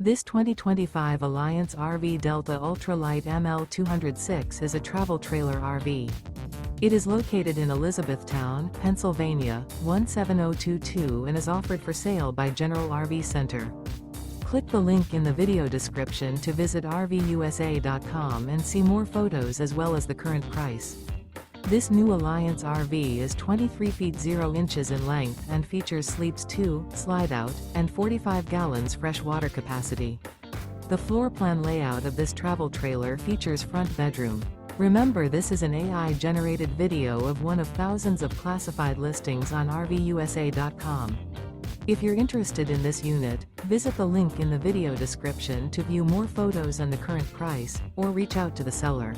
This 2025 Alliance RV Delta Ultralight ML206 is a travel trailer RV. It is located in Elizabethtown, Pennsylvania, 17022 and is offered for sale by General RV Center. Click the link in the video description to visit RVUSA.com and see more photos as well as the current price. This new Alliance RV is 23 feet 0 inches in length and features sleeps 2, Slideout, and 45 gallons fresh water capacity. The floor plan layout of this travel trailer features front bedroom. Remember, this is an AI-generated video of one of thousands of classified listings on RVUSA.com. If you're interested in this unit, visit the link in the video description to view more photos and the current price, or reach out to the seller.